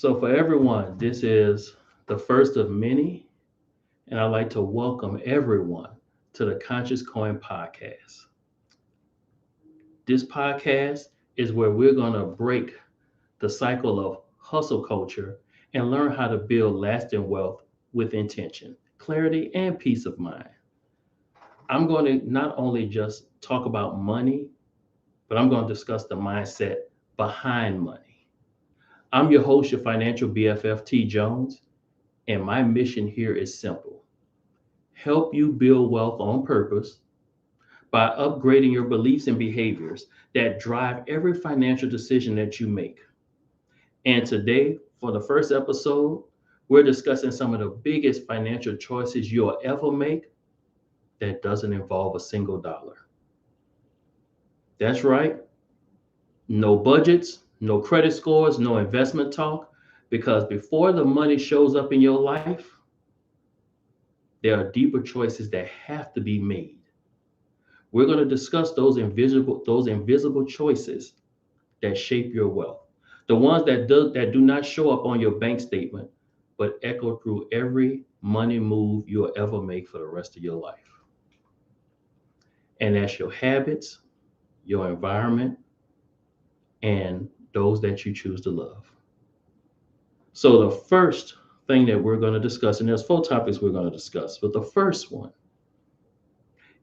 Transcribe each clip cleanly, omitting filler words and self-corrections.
So, for everyone, this is the first of many, and I'd like to welcome everyone to the Conscious Coin Podcast. This podcast is where we're going to break the cycle of hustle culture and learn how to build lasting wealth with intention, clarity, and peace of mind. I'm going to not only just talk about money, but I'm going to discuss the mindset behind money. I'm your host, your financial BFF, T. Jones, and my mission here is simple: help you build wealth on purpose by upgrading your beliefs and behaviors that drive every financial decision that you make. And today, for the first episode, we're discussing some of the biggest financial choices you'll ever make that doesn't involve a single dollar. That's right, no budgets, no credit scores, no investment talk, because before the money shows up in your life, there are deeper choices that have to be made. We're going to discuss those invisible choices that shape your wealth. The ones that do not show up on your bank statement, but echo through every money move you'll ever make for the rest of your life. And that's your habits, your environment, and those that you choose to love. So the first thing that we're going to discuss, and there's four topics we're going to discuss, but the first one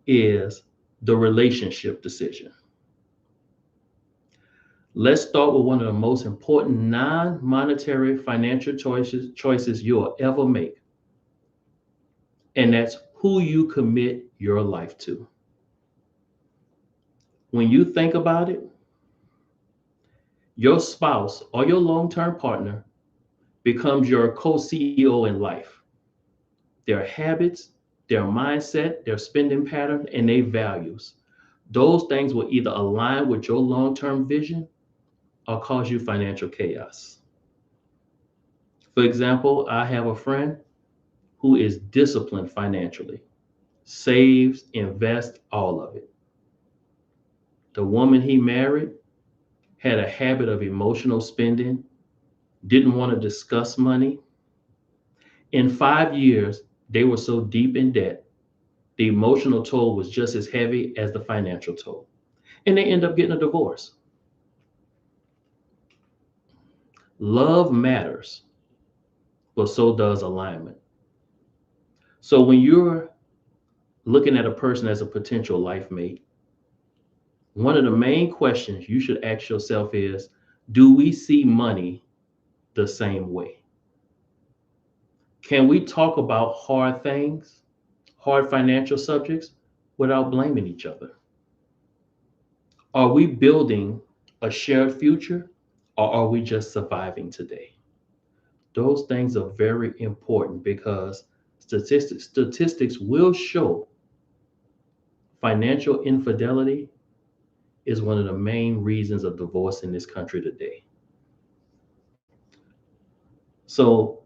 is the relationship decision. Let's start with one of the most important non-monetary financial choices you'll ever make, and that's who you commit your life to. When you think about it, your spouse or your long-term partner becomes your co-CEO in life. Their habits, their mindset, their spending pattern, and their values. Those things will either align with your long-term vision or cause you financial chaos. For example, I have a friend who is disciplined financially, saves, invests, all of it. The woman he married had a habit of emotional spending, didn't want to discuss money. In 5 years, they were so deep in debt, the emotional toll was just as heavy as the financial toll. And they end up getting a divorce. Love matters, but so does alignment. So when you're looking at a person as a potential life mate, one of the main questions you should ask yourself is, do we see money the same way? Can we talk about hard things, hard financial subjects, without blaming each other? Are we building a shared future, or are we just surviving today? Those things are very important because statistics will show financial infidelity is one of the main reasons of divorce in this country today. So,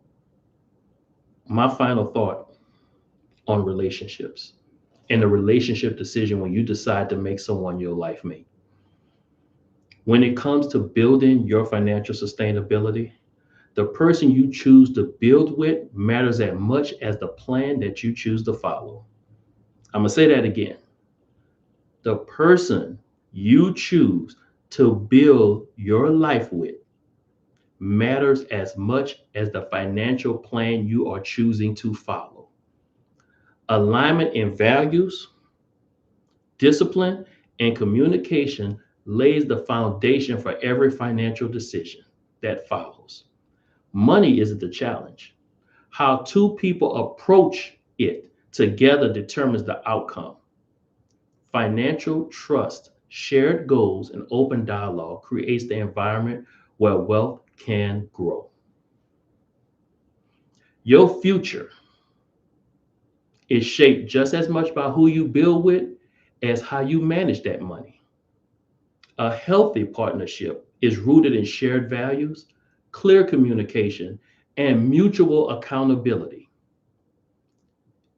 my final thought on relationships and the relationship decision when you decide to make someone your life mate. When it comes to building your financial sustainability, the person you choose to build with matters as much as the plan that you choose to follow. I'm going to say that again. The person you choose to build your life with matters as much as the financial plan you are choosing to follow. Alignment in values, discipline, and communication lays the foundation for every financial decision that follows. Money isn't the challenge. How two people approach it together determines the outcome. Financial trust, shared goals, and open dialogue creates the environment where wealth can grow. Your future is shaped just as much by who you build with as how you manage that money. A healthy partnership is rooted in shared values, clear communication, and mutual accountability.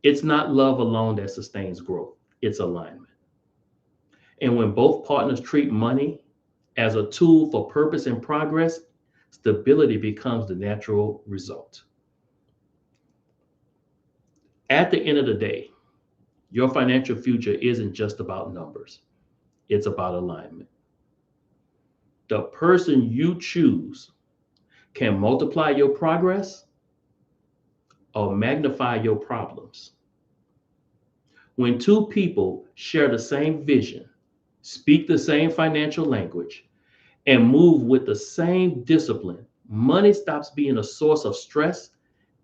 It's not love alone that sustains growth, it's alignment. And when both partners treat money as a tool for purpose and progress, stability becomes the natural result. At the end of the day, your financial future isn't just about numbers, it's about alignment. The person you choose can multiply your progress or magnify your problems. When two people share the same vision, speak the same financial language, and move with the same discipline, money stops being a source of stress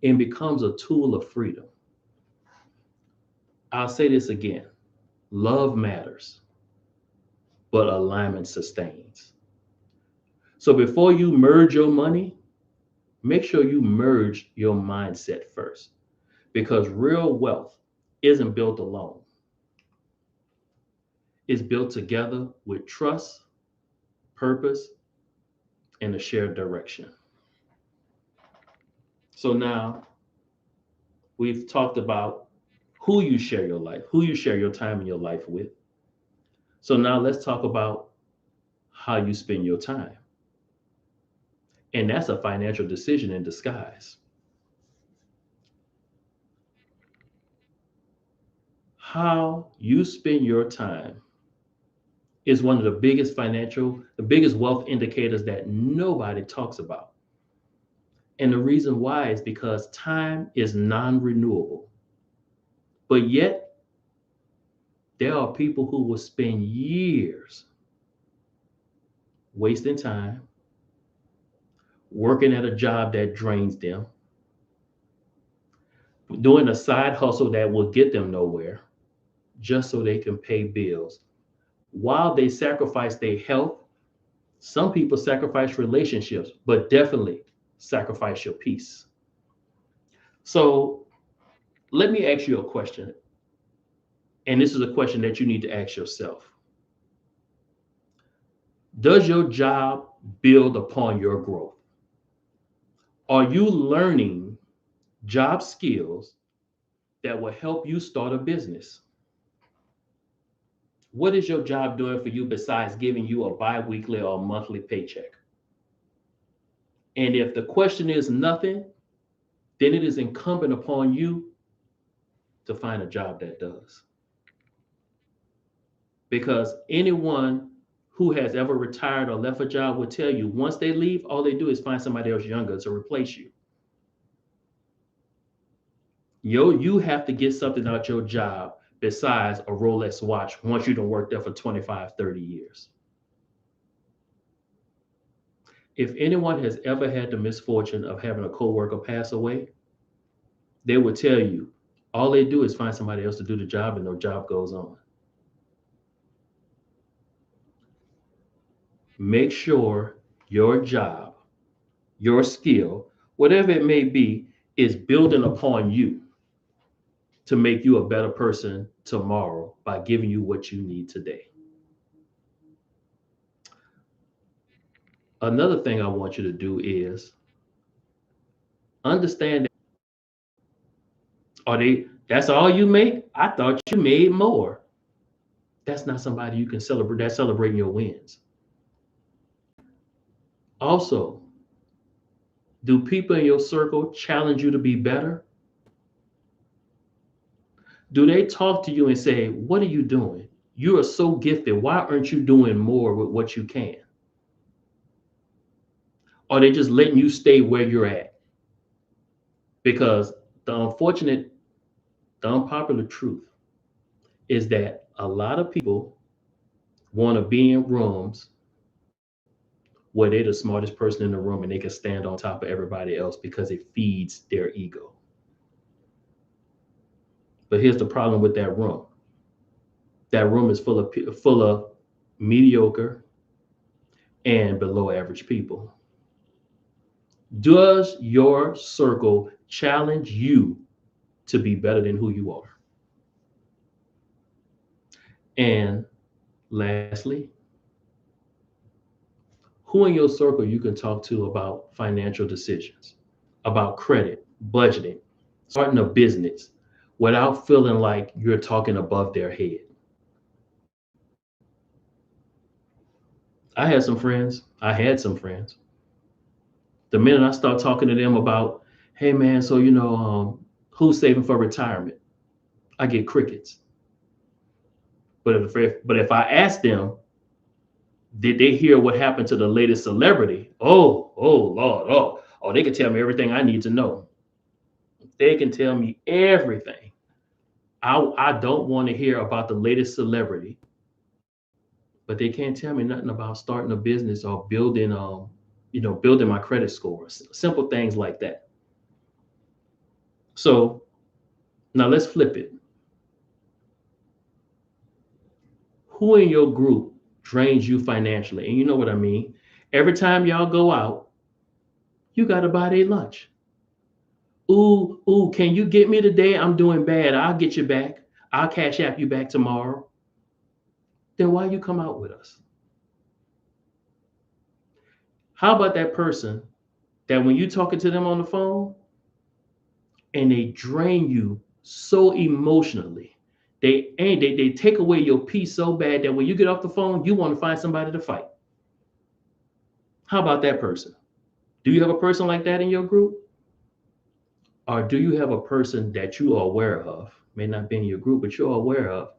and becomes a tool of freedom. I'll say this again: love matters, but alignment sustains. So before you merge your money, make sure you merge your mindset first, because real wealth isn't built alone, it's built together with trust, purpose, and a shared direction. So now we've talked about who you share your life, who you share your time in your life with. So now let's talk about how you spend your time. And that's a financial decision in disguise. How you spend your time is one of the biggest wealth indicators that nobody talks about. And the reason why is because time is non renewable. But yet, there are people who will spend years wasting time, working at a job that drains them, doing a side hustle that will get them nowhere, just so they can pay bills. While they sacrifice their health, some people sacrifice relationships, but definitely sacrifice your peace. So let me ask you a question. And this is a question that you need to ask yourself. Does your job build upon your growth? Are you learning job skills that will help you start a business? What is your job doing for you besides giving you a bi-weekly or monthly paycheck? And if the question is nothing, then it is incumbent upon you to find a job that does. Because anyone who has ever retired or left a job will tell you once they leave, all they do is find somebody else younger to replace you. You have to get something out your job besides a Rolex watch once you don't work there for 25, 30 years. If anyone has ever had the misfortune of having a coworker pass away, they will tell you all they do is find somebody else to do the job and their job goes on. Make sure your job, your skill, whatever it may be, is building upon you to make you a better person tomorrow by giving you what you need today. Another thing I want you to do is understand that that's all you make? I thought you made more. That's not somebody you can celebrate. That's celebrating your wins. Also, do people in your circle challenge you to be better? Do they talk to you and say, "What are you doing? You are so gifted. Why aren't you doing more with what you can?" Or they just letting you stay where you're at? Because the unfortunate, the unpopular truth is that a lot of people want to be in rooms where they're the smartest person in the room and they can stand on top of everybody else because it feeds their ego. But here's the problem with that room. That room is full of mediocre and below average people. Does your circle challenge you to be better than who you are? And lastly, who in your circle you can talk to about financial decisions, about credit, budgeting, starting a business without feeling like you're talking above their head? I had some friends The minute I start talking to them about, hey man, so who's saving for retirement, I get crickets. But if I ask them, did they hear what happened to the latest celebrity? Oh Lord, oh, they can tell me everything I need to know. They can tell me everything. I don't want to hear about the latest celebrity, but they can't tell me nothing about starting a business or building my credit score. Simple things like that. So now let's flip it. Who in your group drains you financially? And you know what I mean. Every time y'all go out, you got to buy their lunch. Ooh, can you get me today? I'm doing bad. I'll get you back. I'll cash app you back tomorrow. Then why you come out with us? How about that person that when you talking to them on the phone and they drain you so emotionally, they take away your peace so bad that when you get off the phone, you want to find somebody to fight. How about that person? Do you have a person like that in your group? Or do you have a person that you are aware of, may not be in your group, but you're aware of,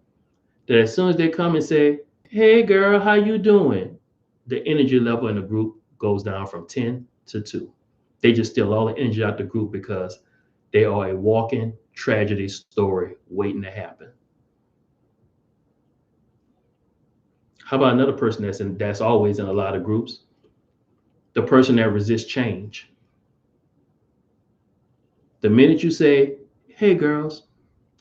that as soon as they come and say, hey girl, how you doing? The energy level in the group goes down from 10 to 2. They just steal all the energy out the group because they are a walking tragedy story waiting to happen. How about another person that's always in a lot of groups? The person that resists change. The minute you say, hey girls,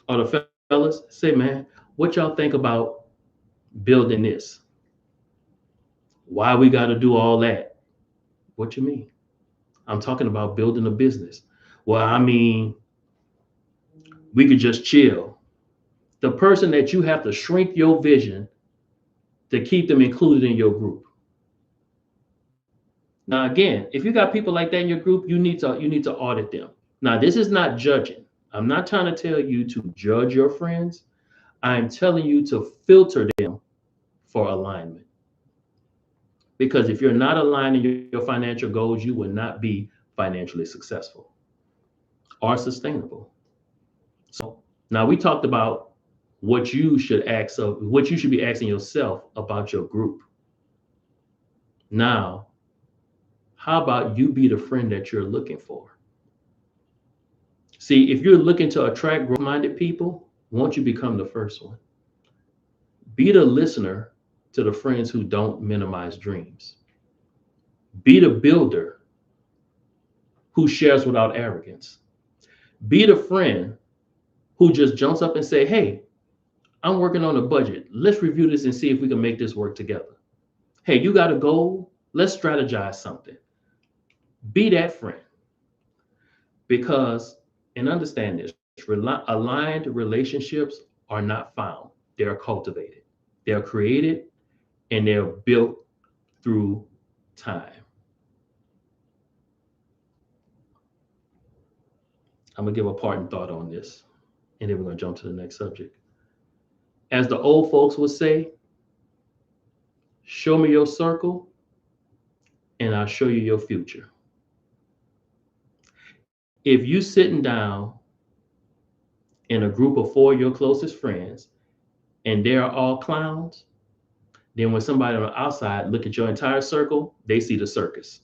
or the fellas, say, man, what y'all think about building this? Why we got to do all that? What you mean? I'm talking about building a business. Well, I mean, we could just chill. The person that you have to shrink your vision to keep them included in your group. Now, again, if you got people like that in your group, you need to audit them. Now, this is not judging. I'm not trying to tell you to judge your friends. I'm telling you to filter them for alignment. Because if you're not aligning your financial goals, you will not be financially successful or sustainable. So now we talked about what you should be asking yourself about your group. Now, how about you be the friend that you're looking for? See, if you're looking to attract growth-minded people, won't you become the first one? Be the listener to the friends who don't minimize dreams. Be the builder who shares without arrogance. Be the friend who just jumps up and say, hey, I'm working on a budget. Let's review this and see if we can make this work together. Hey, you got a goal? Let's strategize something. Be that friend. Because, and understand this, aligned relationships are not found, they're cultivated. They're created and they're built through time. I'm going to give a parting thought on this, and then we're going to jump to the next subject. As the old folks would say, show me your circle, and I'll show you your future. If you sitting down in a group of 4 of your closest friends, and they're all clowns, then when somebody on the outside look at your entire circle, they see the circus.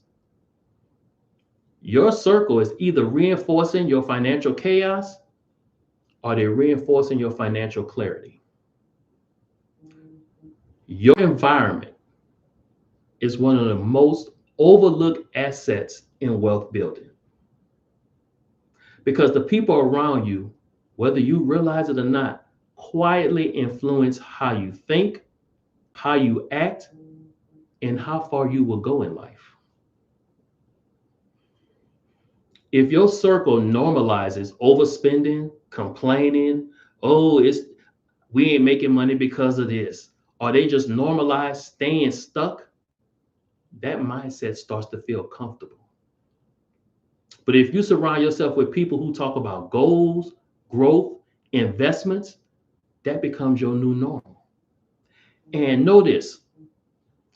Your circle is either reinforcing your financial chaos or they're reinforcing your financial clarity. Your environment is one of the most overlooked assets in wealth building because the people around you, whether you realize it or not, quietly influence how you think, how you act, and how far you will go in life. If your circle normalizes overspending, complaining, oh, we ain't making money because of this, or they just normalize staying stuck, that mindset starts to feel comfortable. But if you surround yourself with people who talk about goals, growth, investments, that becomes your new normal. And know this,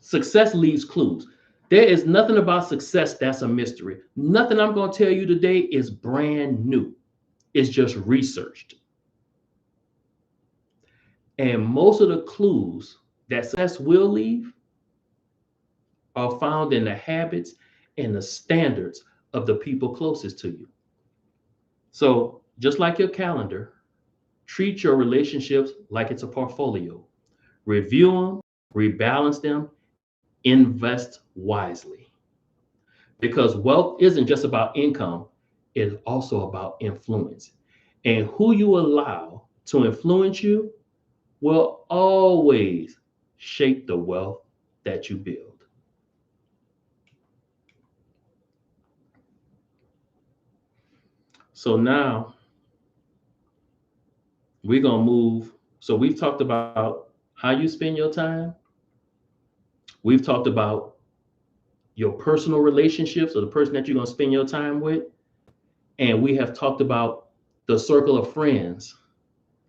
success leaves clues. There is nothing about success that's a mystery. Nothing I'm going to tell you today is brand new. It's just researched. And most of the clues that success will leave are found in the habits and the standards of the people closest to you. So, just like your calendar, treat your relationships like it's a portfolio. Review them, rebalance them, invest wisely. Because wealth isn't just about income, it's also about influence. And who you allow to influence you will always shape the wealth that you build. So now we're going to move. So we've talked about how you spend your time. We've talked about your personal relationships or the person that you're going to spend your time with. And we have talked about the circle of friends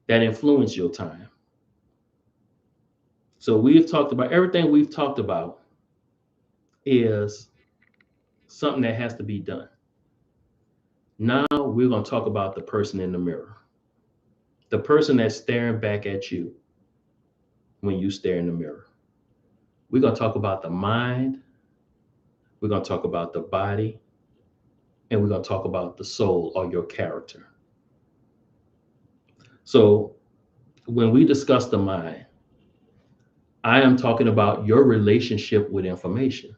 that influence your time. So we've talked about everything we've talked about is something that has to be done. Now we're going to talk about the person in the mirror, the person that's staring back at you when you stare in the mirror. We're going to talk about the mind, we're going to talk about the body, and we're going to talk about the soul or your character. So when we discuss the mind, I am talking about your relationship with information.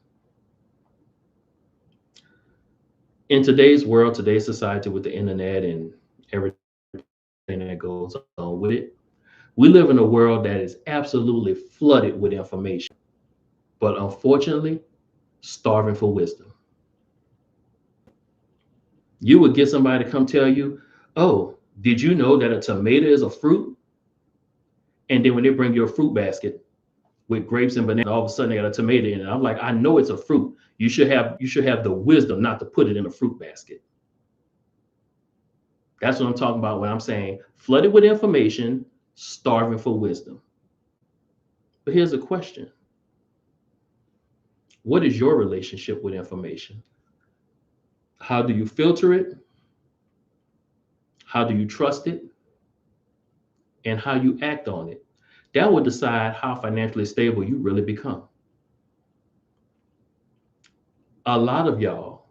In today's world, today's society with the internet and everything that goes on with it, we live in a world that is absolutely flooded with information, but unfortunately, starving for wisdom. You would get somebody to come tell you, oh, did you know that a tomato is a fruit? And then when they bring you a fruit basket with grapes and bananas, all of a sudden they got a tomato in it. I'm like, I know it's a fruit. You should have the wisdom not to put it in a fruit basket. That's what I'm talking about when I'm saying flooded with information, starving for wisdom. But here's a question. What is your relationship with information? How do you filter it? How do you trust it? And how you act on it? That will decide how financially stable you really become. A lot of y'all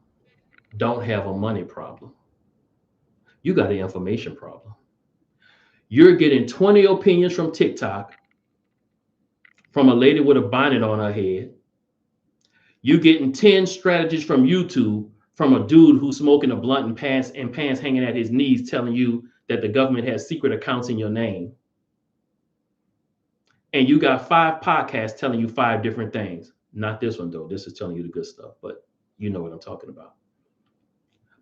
don't have a money problem. You got an information problem. You're getting 20 opinions from TikTok from a lady with a bonnet on her head. You getting 10 strategies from YouTube from a dude who's smoking a blunt and pants hanging at his knees telling you that the government has secret accounts in your name. And you got 5 podcasts telling you 5 different things. Not this one though. This is telling you the good stuff, but you know what I'm talking about.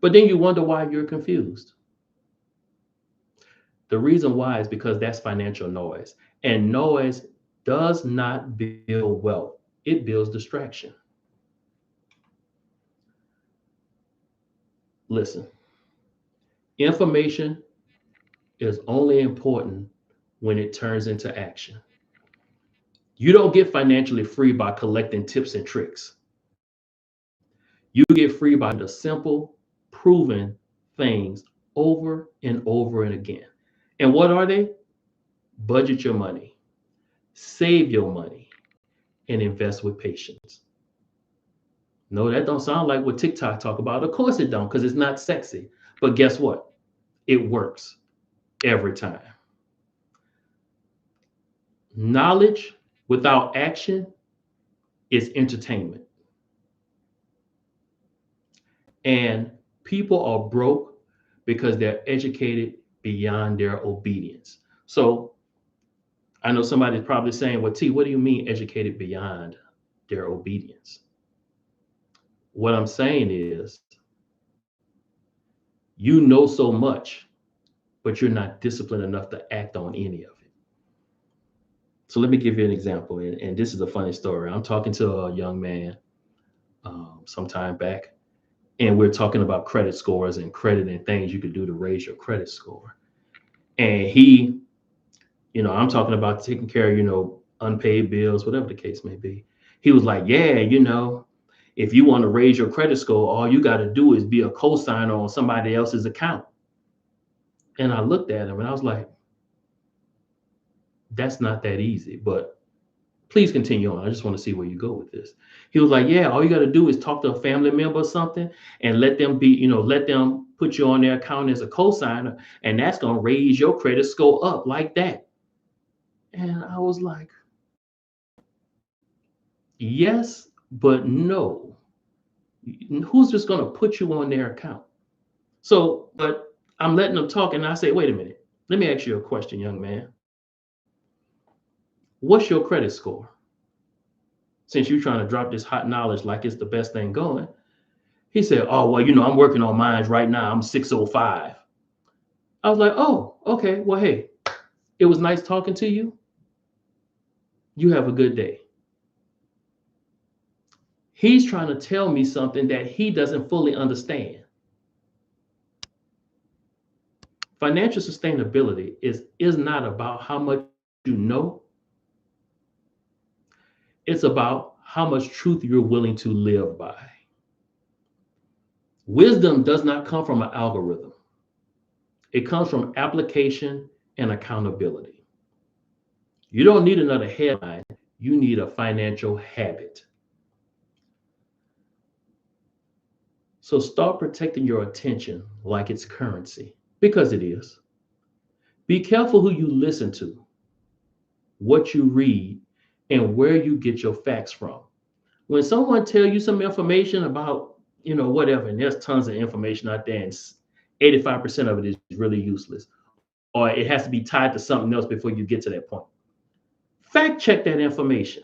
But then you wonder why you're confused. The reason why is because that's financial noise. And noise does not build wealth. It builds distraction. Listen, information is only important when it turns into action. You don't get financially free by collecting tips and tricks. You get free by the simple, proven things over and over and again. And what are they? Budget your money, save your money, and invest with patience. No, that don't sound like what TikTok talk about. Of course it don't, because it's not sexy. But guess what? It works every time. Knowledge without action is entertainment. And people are broke because they're educated beyond their obedience. So I know somebody's probably saying, well, T, what do you mean educated beyond their obedience? What I'm saying is, you know so much, but you're not disciplined enough to act on any of it. So let me give you an example. And this is a funny story. I'm talking to a young man some time back, and we're talking about credit scores and credit and things you could do to raise your credit score. And he, I'm talking about taking care of, unpaid bills, whatever the case may be. He was like, yeah, If you want to raise your credit score, all you got to do is be a co-signer on somebody else's account. And I looked at him and I was like, that's not that easy, but please continue on. I just want to see where you go with this. He was like, yeah, all you got to do is talk to a family member or something and let them be, let them put you on their account as a co-signer, and that's going to raise your credit score up like that. And I was like, yes, but no. Who's just going to put you on their account? So, but I'm letting them talk, and I say, wait a minute. Let me ask you a question, young man. What's your credit score? Since you're trying to drop this hot knowledge like it's the best thing going. He said, oh, well, I'm working on mine right now. I'm 605. I was like, oh, okay. Well, hey, it was nice talking to you. You have a good day. He's trying to tell me something that he doesn't fully understand. Financial sustainability is not about how much you know. It's about how much truth you're willing to live by. Wisdom does not come from an algorithm. It comes from application and accountability. You don't need another headline. You need a financial habit. So start protecting your attention like it's currency, because it is. Be careful who you listen to, what you read, and where you get your facts from. When someone tell you some information about, whatever, and there's tons of information out there, and 85% of it is really useless, or it has to be tied to something else before you get to that point. Fact check that information.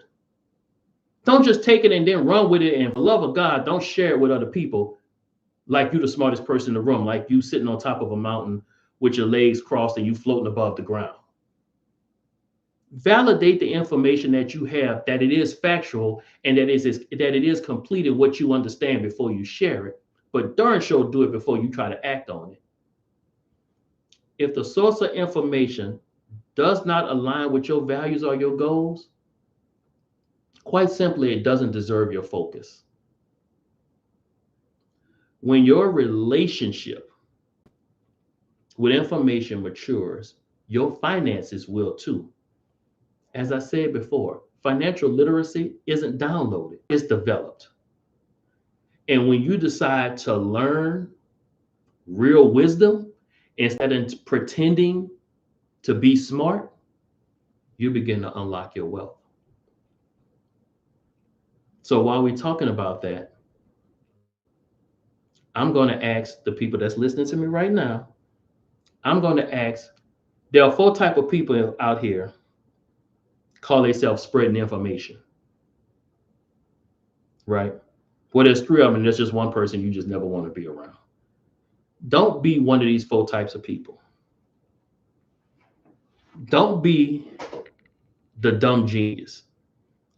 Don't just take it and then run with it. And for the love of God, don't share it with other people like you're the smartest person in the room, like you sitting on top of a mountain with your legs crossed and you floating above the ground. Validate the information that you have, that it is factual and that it is completed what you understand before you share it. But darn sure do it before you try to act on it. If the source of information does not align with your values or your goals, quite simply, it doesn't deserve your focus. When your relationship with information matures, your finances will too. As I said before, financial literacy isn't downloaded, it's developed. And when you decide to learn real wisdom instead of pretending to be smart, you begin to unlock your wealth. So while we're talking about that, I'm going to ask the people that's listening to me right now, I'm going to ask, there are 4 types of people out here call themselves spreading information, right? Well, there's 3 of them, and there's just one person you just never want to be around. Don't be one of these 4 types of people. Don't be the dumb genius.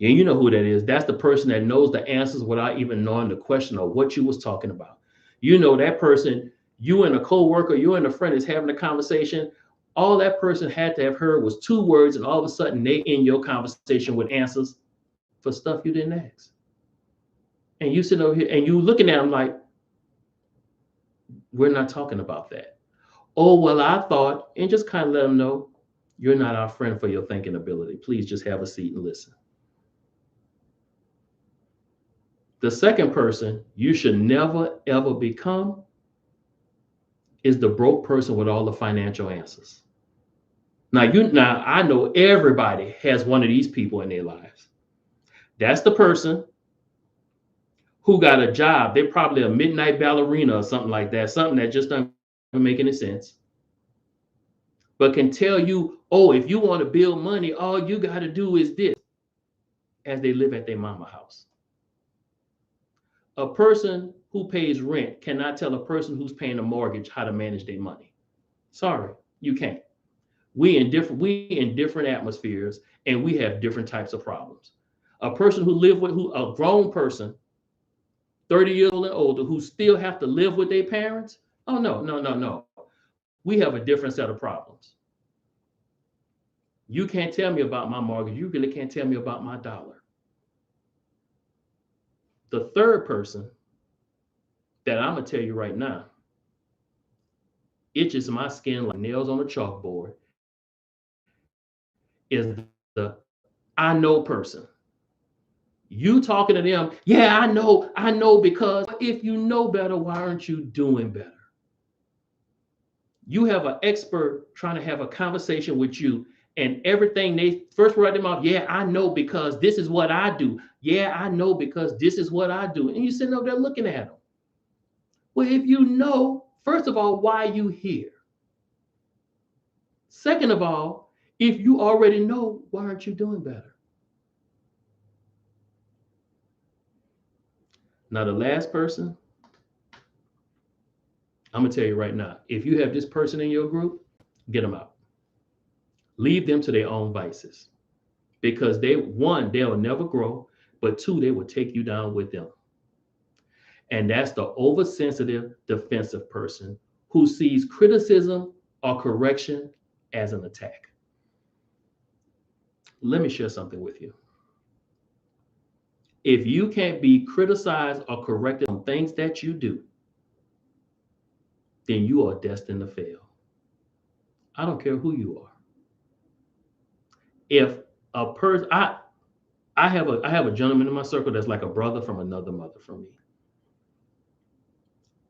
And you know who that is. That's the person that knows the answers without even knowing the question or what you was talking about. That person, you and a coworker, you and a friend is having a conversation. All that person had to have heard was 2 words, and all of a sudden they in your conversation with answers for stuff you didn't ask. And you sitting over here and you looking at them like, we're not talking about that. Oh, well, I thought, and just kind of let them know, you're not our friend for your thinking ability. Please just have a seat and listen. The second person you should never, ever become is the broke person with all the financial answers. Now I know everybody has one of these people in their lives. That's the person who got a job. They're probably a midnight ballerina or something like that, something that just doesn't make any sense. But can tell you, oh, if you want to build money, all you got to do is this, as they live at their mama house. A person who pays rent cannot tell a person who's paying a mortgage how to manage their money. Sorry, you can't. We in different atmospheres, and we have different types of problems. A person a grown person, 30 years old and older, who still have to live with their parents. Oh, no. We have a different set of problems. You can't tell me about my mortgage. You really can't tell me about my dollar. The third person that I'm gonna tell you right now itches my skin like nails on a chalkboard is the I know person. You talking to them, yeah, I know because if you know better, why aren't you doing better? You have an expert trying to have a conversation with you, and everything they first write them off, yeah, I know because this is what I do. Yeah, I know because this is what I do. And you sitting up there looking at them. Well, if you know, first of all, why you here? Second of all, if you already know, why aren't you doing better? Now, the last person, I'm gonna tell you right now, if you have this person in your group, get them out. Leave them to their own vices because they, one, they'll never grow, but two, they will take you down with them. And that's the oversensitive, defensive person who sees criticism or correction as an attack. Let me share something with you. If you can't be criticized or corrected on things that you do, then you are destined to fail. I don't care who you are. If a person, I have a gentleman in my circle that's like a brother from another mother for me,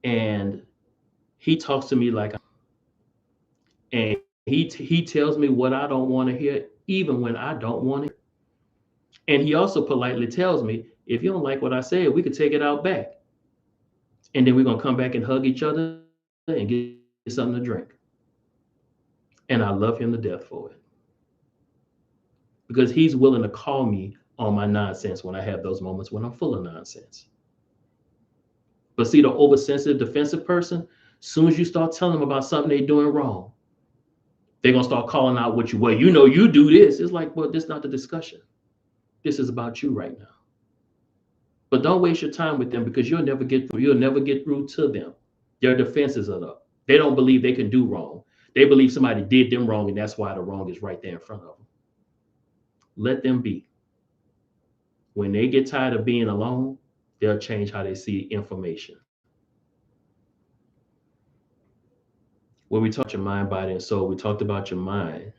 and he talks to me like, and he tells me what I don't want to hear, even when I don't want to. And he also politely tells me, if you don't like what I said, we could take it out back, and then we're gonna come back and hug each other and get something to drink. And I love him to death for it because he's willing to call me on my nonsense when I have those moments when I'm full of nonsense. But see, the oversensitive defensive person, soon as you start telling them about something they're doing wrong, they're gonna start calling out what you, well, you know, you do this. It's like, well, this is not the discussion. This is about you right now. But don't waste your time with them because you'll never get through. You'll never get through to them. Their defenses are up. They don't believe they can do wrong. They believe somebody did them wrong, and that's why the wrong is right there in front of them. Let them be. When they get tired of being alone, they'll change how they see information. When we talked your mind, body, and soul, we talked about your mind.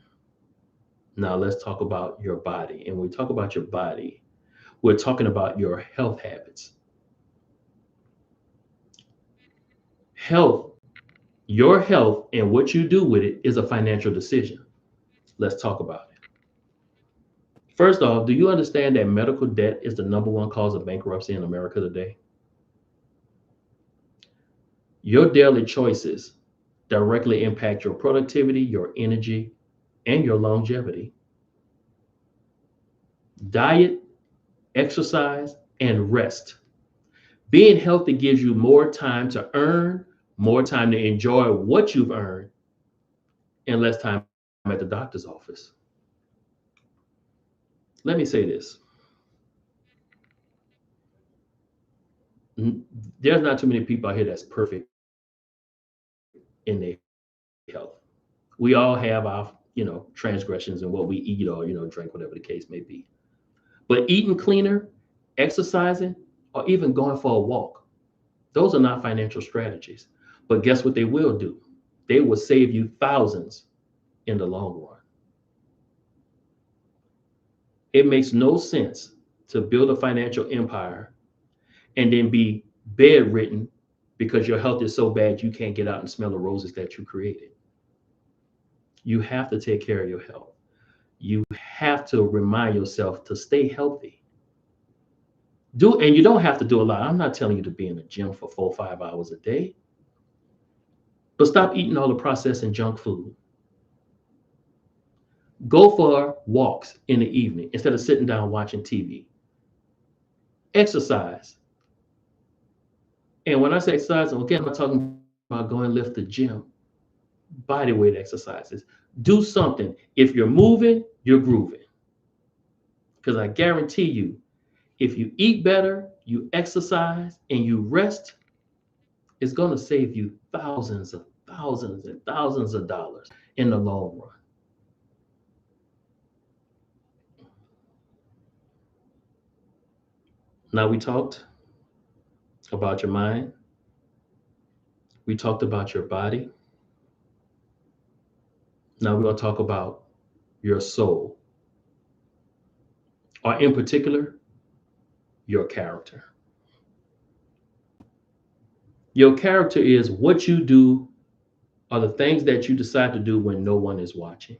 Now let's talk about your body. And when we talk about your body, we're talking about your health habits. Health, your health and what you do with it is a financial decision. Let's talk about it. First off, do you understand that medical debt is the number one cause of bankruptcy in America today? Your daily choices directly impact your productivity, your energy, and your longevity. Diet, exercise, and rest. Being healthy gives you more time to earn, more time to enjoy what you've earned, and less time at the doctor's office. Let me say this. There's not too many people out here that's perfect in their health. We all have our, transgressions and what we eat or, drink, whatever the case may be. But eating cleaner, exercising, or even going for a walk, those are not financial strategies. But guess what they will do? They will save you thousands in the long run. It makes no sense to build a financial empire and then be bedridden because your health is so bad you can't get out and smell the roses that you created. You have to take care of your health. You have to remind yourself to stay healthy. And you don't have to do a lot. I'm not telling you to be in the gym for 4 or 5 hours a day, but stop eating all the processed and junk food. Go for walks in the evening instead of sitting down watching TV. Exercise. And when I say exercise, again, I'm not talking about going lift the gym, body weight exercises. Do something. If you're moving, you're grooving. Because I guarantee you, if you eat better, you exercise, and you rest, it's going to save you thousands of thousands and thousands of dollars in the long run. Now we talked about your mind. We talked about your body. Now we're going to talk about your soul, or in particular, your character. Your character is what you do, or the things that you decide to do when no one is watching.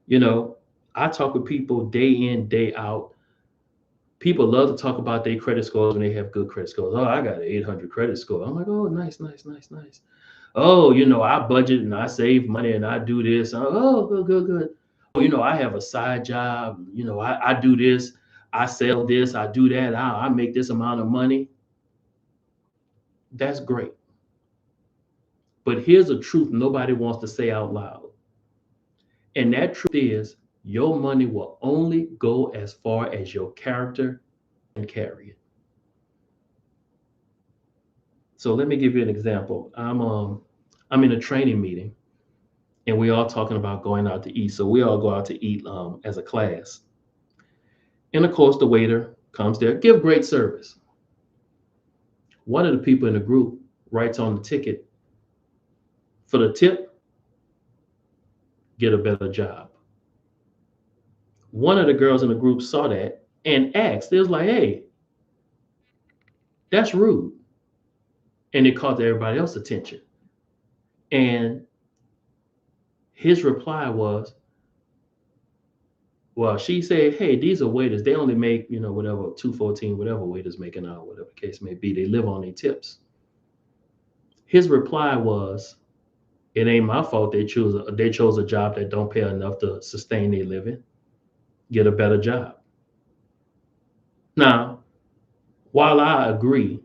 You know, I talk with people day in, day out. People love to talk about their credit scores when they have good credit scores. Oh, I got an 800 credit score. I'm like, oh, nice, nice, nice, nice. Oh, I budget and I save money and I do this. Oh, good, good, good. Oh, I have a side job. I do this. I sell this. I do that. I make this amount of money. That's great. But here's a truth nobody wants to say out loud. And that truth is your money will only go as far as your character can carry it. So let me give you an example. I'm in a training meeting and we all talking about going out to eat. So we all go out to eat as a class. And of course, the waiter comes there, give great service. One of the people in the group writes on the ticket, for the tip, get a better job. One of the girls in the group saw that and asked, it was like, hey, that's rude. And it caught everybody else's attention. And his reply was, well, she said, hey, these are waiters. They only make, whatever, 214, whatever waiters make an hour, whatever the case may be. They live on their tips. His reply was, it ain't my fault they chose a job that don't pay enough to sustain their living. Get a better job. Now, while I agree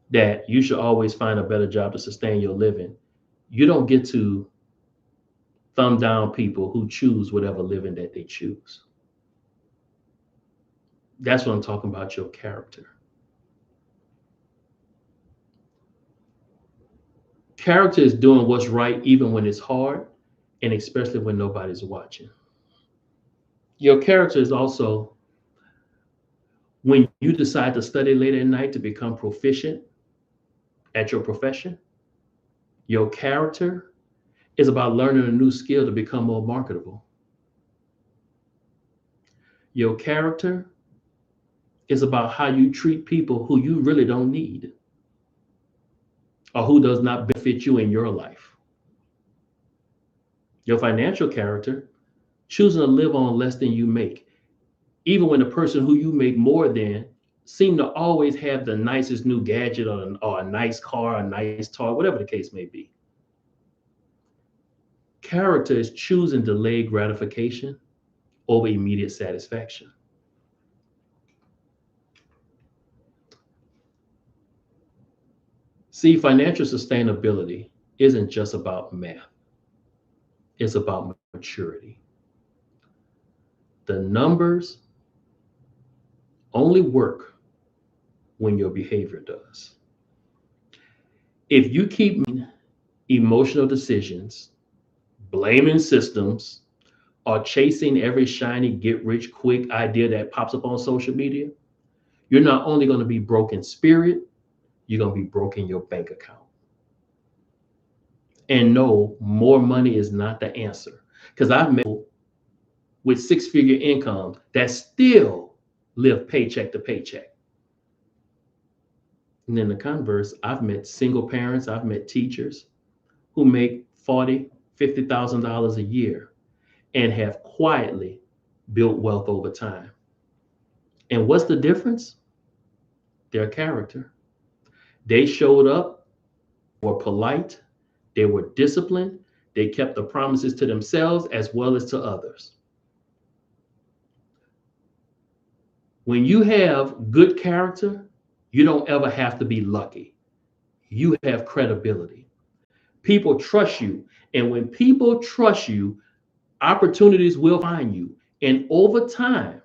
that you should always find a better job to sustain your living, you don't get to thumb down people who choose whatever living that they choose. That's what I'm talking about, your character. Character is doing what's right even when it's hard, and especially when nobody's watching. Your character is also when you decide to study late at night to become proficient at your profession. Your character is about learning a new skill to become more marketable. Your character is about how you treat people who you really don't need or who does not benefit you in your life. Your financial character, choosing to live on less than you make, even when the person who you make more than seem to always have the nicest new gadget or a nice car, a nice toy, whatever the case may be. Character is choosing delayed gratification over immediate satisfaction. See, financial sustainability isn't just about math, it's about maturity. The numbers only work when your behavior does. If you keep emotional decisions, blaming systems, or chasing every shiny get rich quick idea that pops up on social media, you're not only going to be broke in spirit, you're going to be broke in your bank account. And no, more money is not the answer. Because I've met people with six-figure incomes that still live paycheck to paycheck. And then the converse, I've met single parents, I've met teachers who make $40,000, $50,000 a year and have quietly built wealth over time. And what's the difference? Their character. They showed up, were polite, they were disciplined, they kept the promises to themselves as well as to others. When you have good character, you don't ever have to be lucky. You have credibility. People trust you. And when people trust you, opportunities will find you. And over time,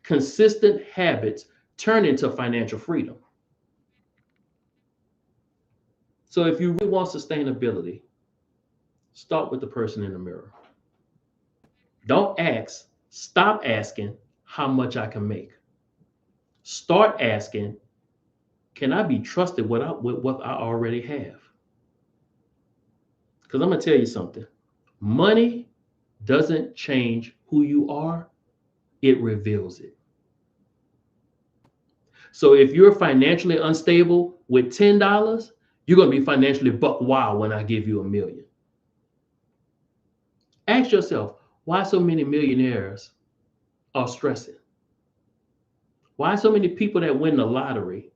consistent habits turn into financial freedom. So if you really want sustainability, start with the person in the mirror. Don't ask, stop asking how much I can make. Start asking, can I be trusted with what I already have? Because I'm going to tell you something. Money doesn't change who you are, it reveals it. So if you're financially unstable with $10, you're going to be financially buck wild when I give you $1 million. Ask yourself, why so many millionaires are stressing? Why so many people that win the lottery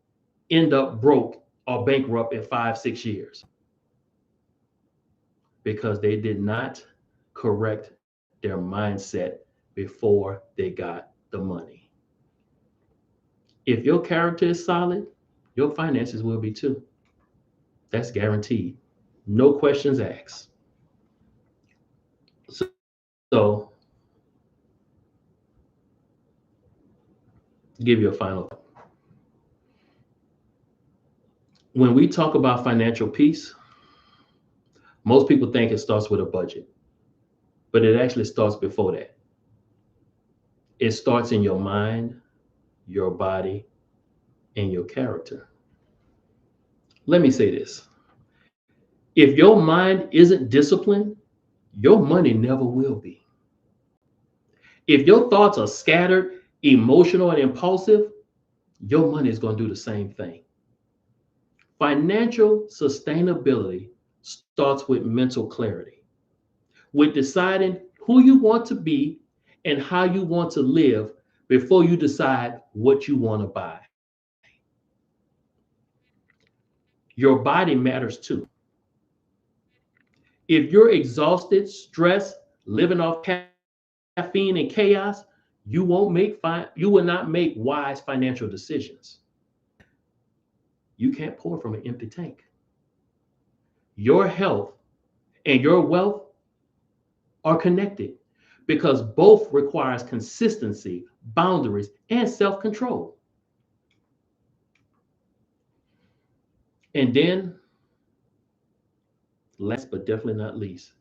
end up broke or bankrupt in 5, 6 years? Because they did not correct their mindset before they got the money. If your character is solid, your finances will be too. That's guaranteed. No questions asked. So give you a final thought. When we talk about financial peace, most people think it starts with a budget, but it actually starts before that. It starts in your mind, your body, and your character. Let me say this. If your mind isn't disciplined, your money never will be. If your thoughts are scattered, emotional, and impulsive, your money is going to do the same thing. Financial sustainability starts with mental clarity, with deciding who you want to be and how you want to live before you decide what you want to buy. Your body matters too. If you're exhausted, stressed, living off caffeine and chaos, you will not make wise financial decisions. You can't pour from an empty tank. Your health and your wealth are connected because both requires consistency, boundaries, and self-control. And then, last but definitely not least,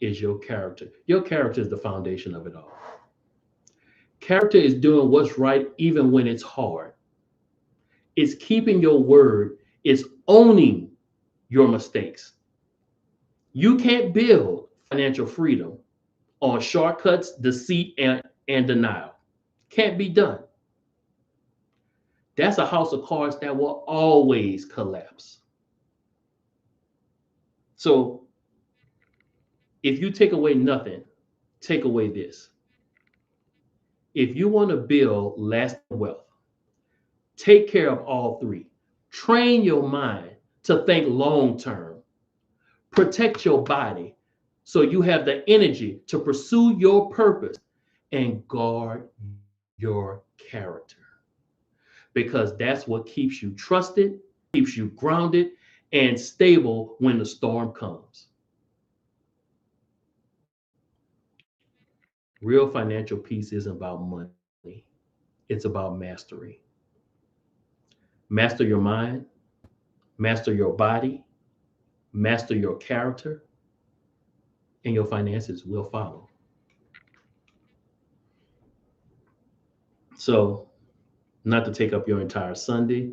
is your character. Your character is the foundation of it all. Character is doing what's right even when it's hard. It's keeping your word. It's owning your mistakes. You can't build financial freedom on shortcuts, deceit, and denial. Can't be done. That's a house of cards that will always collapse. So if you take away nothing, take away this. If you want to build lasting wealth, take care of all three. Train your mind to think long term. Protect your body so you have the energy to pursue your purpose and guard your character. Because that's what keeps you trusted, keeps you grounded, and stable when the storm comes. Real financial peace isn't about money, it's about mastery. Master your mind, master your body, master your character, and your finances will follow. So, not to take up your entire Sunday,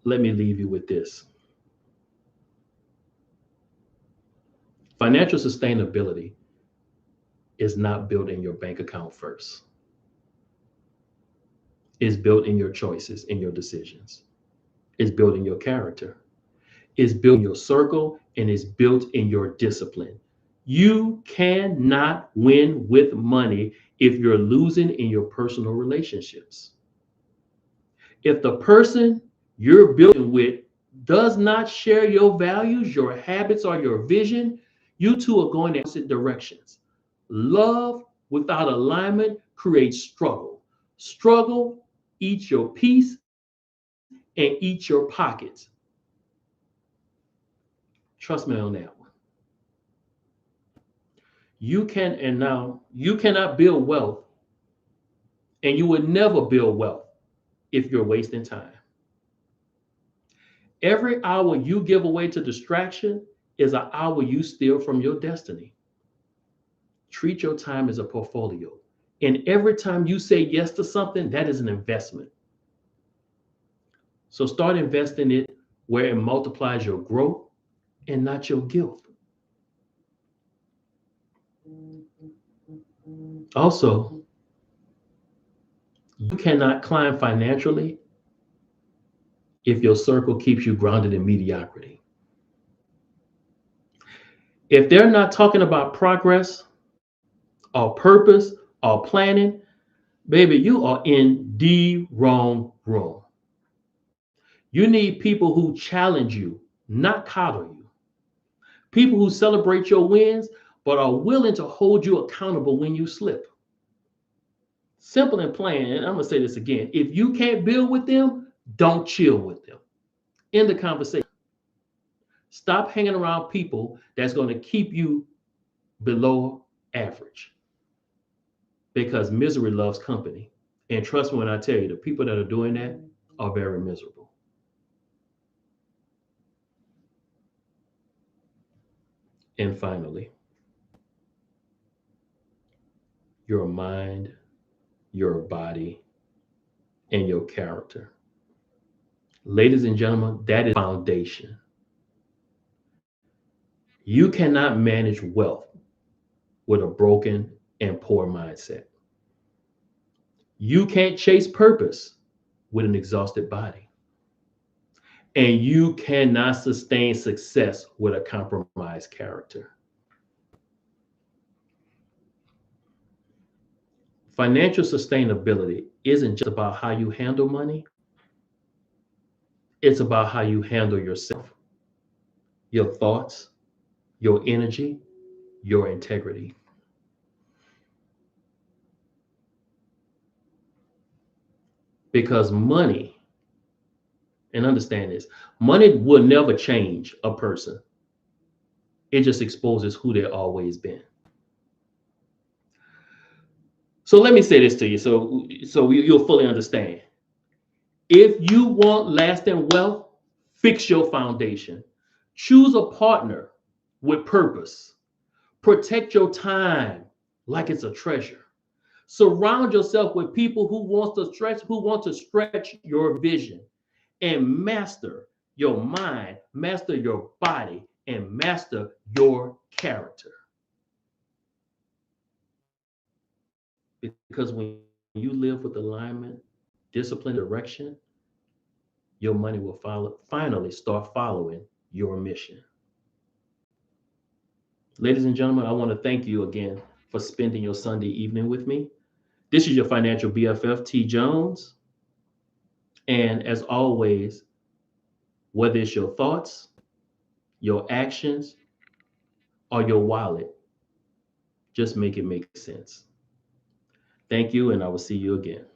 let me leave you with this. Financial sustainability is not built in your bank account first. It's built in your choices, in your decisions. It's built in your character. It's built in your circle and it's built in your discipline. You cannot win with money if you're losing in your personal relationships. If the person you're building with does not share your values, your habits, or your vision, you two are going in opposite directions. Love without alignment creates struggle. Struggle eats your peace and eats your pockets. Trust me on that one. You cannot build wealth and you would never build wealth if you're wasting time. Every hour you give away to distraction is an hour you steal from your destiny. Treat your time as a portfolio. And every time you say yes to something, that is an investment. So start investing it where it multiplies your growth and not your guilt. Also, you cannot climb financially if your circle keeps you grounded in mediocrity. If they're not talking about progress or purpose or planning, baby, you are in the wrong room. You need people who challenge you, not coddle you. People who celebrate your wins, but are willing to hold you accountable when you slip. Simple and plain. And I'm going to say this again. If you can't build with them, don't chill with them. End the conversation. Stop hanging around people that's going to keep you below average because misery loves company. And trust me when I tell you, the people that are doing that are very miserable. And finally, your mind, your body, and your character. Ladies and gentlemen, that is foundation. You cannot manage wealth with a broken and poor mindset. You can't chase purpose with an exhausted body. And you cannot sustain success with a compromised character. Financial sustainability isn't just about how you handle money, it's about how you handle yourself, your thoughts, your energy, your integrity. Because money, and understand this, money will never change a person. It just exposes who they've always been. So let me say this to you so you'll fully understand. If you want lasting wealth, fix your foundation. Choose a partner with purpose. Protect your time like it's a treasure. Surround yourself with people who want to stretch your vision and master your mind, master your body, and master your character. Because when you live with alignment, discipline, direction, your money will finally start following your mission. Ladies and gentlemen, I want to thank you again for spending your Sunday evening with me. This is your financial BFF, T. Jones. And as always, whether it's your thoughts, your actions, or your wallet, just make it make sense. Thank you, and I will see you again.